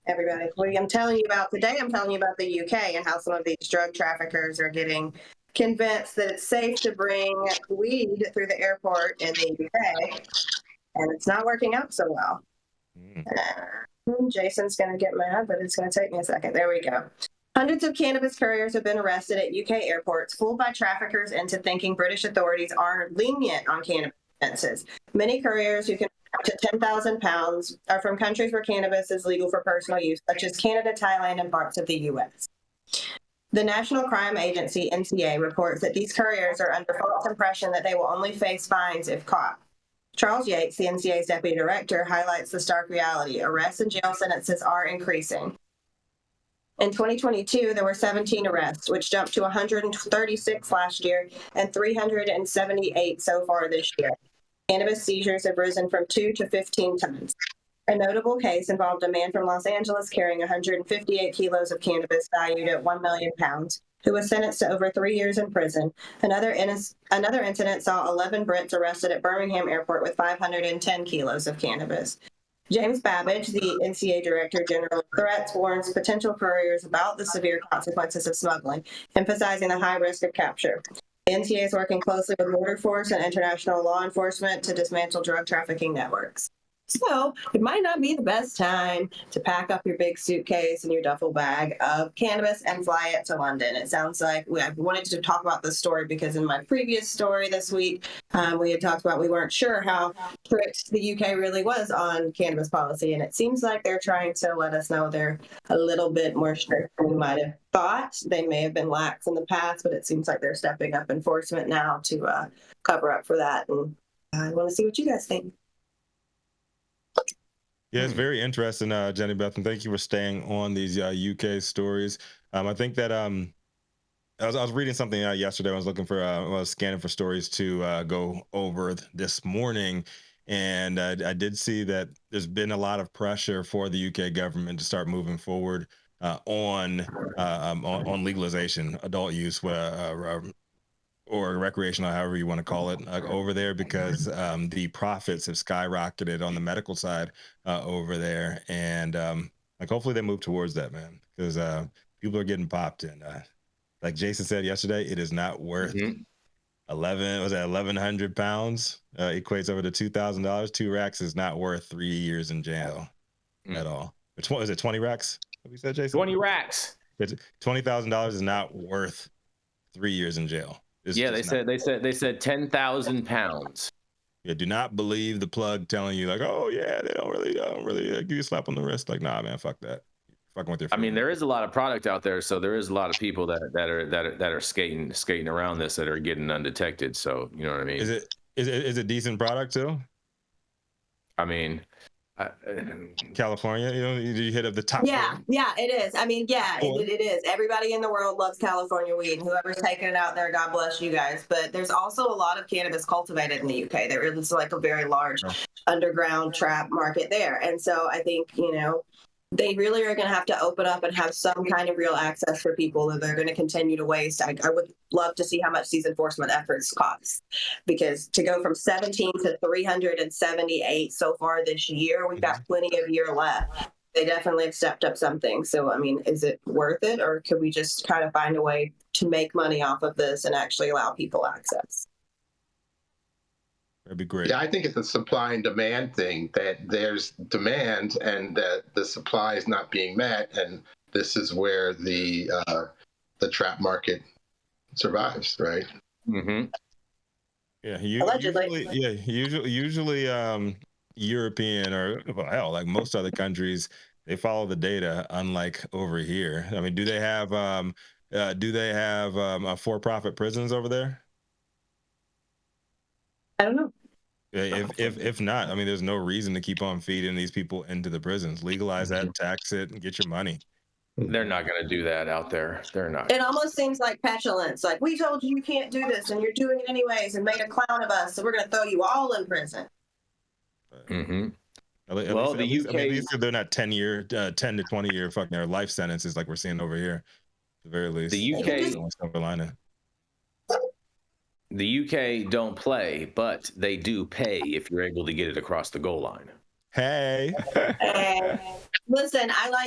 everybody. What I'm telling you about today, I'm telling you about the UK and how some of these drug traffickers are getting convinced that it's safe to bring weed through the airport in the UK, and it's not working out so well. Jason's going to get mad, but it's going to take me a second. There we go. Hundreds of cannabis couriers have been arrested at UK airports, fooled by traffickers into thinking British authorities are lenient on cannabis offenses. Many couriers who can up to 10,000 pounds are from countries where cannabis is legal for personal use, such as Canada, Thailand, and parts of the U.S. The National Crime Agency, NCA, reports that these couriers are under false impression that they will only face fines if caught. Charles Yates, the NCA's deputy director, highlights the stark reality. Arrests and jail sentences are increasing. In 2022, there were 17 arrests, which jumped to 136 last year and 378 so far this year. Cannabis seizures have risen from 2 to 15 tons. A notable case involved a man from Los Angeles carrying 158 kilos of cannabis valued at 1 million pounds, who was sentenced to over 3 years in prison. Another incident saw 11 Brits arrested at Birmingham Airport with 510 kilos of cannabis. James Babbage, the NCA Director General of Threats, warns potential couriers about the severe consequences of smuggling, emphasizing the high risk of capture. The NCA is working closely with border force and international law enforcement to dismantle drug trafficking networks. So it might not be the best time to pack up your big suitcase and your duffel bag of cannabis and fly it to London. It sounds like I wanted to talk about this story because in my previous story this week, we had talked about we weren't sure how strict the UK really was on cannabis policy. And it seems like they're trying to let us know they're a little bit more strict than we might have thought. They may have been lax in the past, but it seems like they're stepping up enforcement now to cover up for that. And I want to see what you guys think. Yeah, it's very interesting, Jenny Beth, and thank you for staying on these UK stories. I think that I was reading something yesterday. I was looking for, I was scanning for stories to go over this morning, and I did see that there's been a lot of pressure for the UK government to start moving forward on legalization, adult use, or recreational, however you want to call it, over there, because the profits have skyrocketed on the medical side over there, and like hopefully they move towards that, man, because people are getting popped, and like Jason said yesterday, it is not worth 1,100 pounds equates over to $2,000. 2 racks is not worth 3 years in jail at all. Is it 20 racks? What we said, Jason? 20 racks. $20,000 is not worth 3 years in jail. Yeah, they said 10,000 pounds. Yeah, do not believe the plug telling you like, oh yeah, they don't really give you a slap on the wrist. Like, nah, man, fuck that. Fucking with your. I mean, there is a lot of product out there, so there is a lot of people that are skating around this that are getting undetected. So you know what I mean? Is it decent product too? I mean. California, did you hit up the top? Yeah, it is. I mean, yeah, it is. Everybody in the world loves California weed. Whoever's taking it out there, God bless you guys. But there's also a lot of cannabis cultivated in the UK. There is like a very large underground trap market there. And so I think, they really are going to have to open up and have some kind of real access for people that they're going to continue to waste. I would love to see how much these enforcement efforts cost, because to go from 17 to 378 so far this year, we've got plenty of year left. They definitely have stepped up something. So, I mean, is it worth it, or could we just kind of find a way to make money off of this and actually allow people access? That'd be great. Yeah, I think it's a supply and demand thing, that there's demand and that the supply is not being met, and this is where the trap market survives, right? Mm-hmm. Yeah, allegedly. Usually European, or hell, like most other countries, they follow the data, unlike over here. I mean, do they have for-profit prisons over there? I don't know. If not, I mean, there's no reason to keep on feeding these people into the prisons. Legalize that, tax it, and get your money. They're not going to do that out there. They're not. It almost seems like petulance. Like, we told you can't do this, and you're doing it anyways, and made a clown of us, so we're going to throw you all in prison. Mm-hmm. Well, at least they're not 10 to 20 year fucking their life sentences like we're seeing over here. At the very least, the UK, South Carolina. The UK don't play, but they do pay if you're able to get it across the goal line. Hey. Listen, I like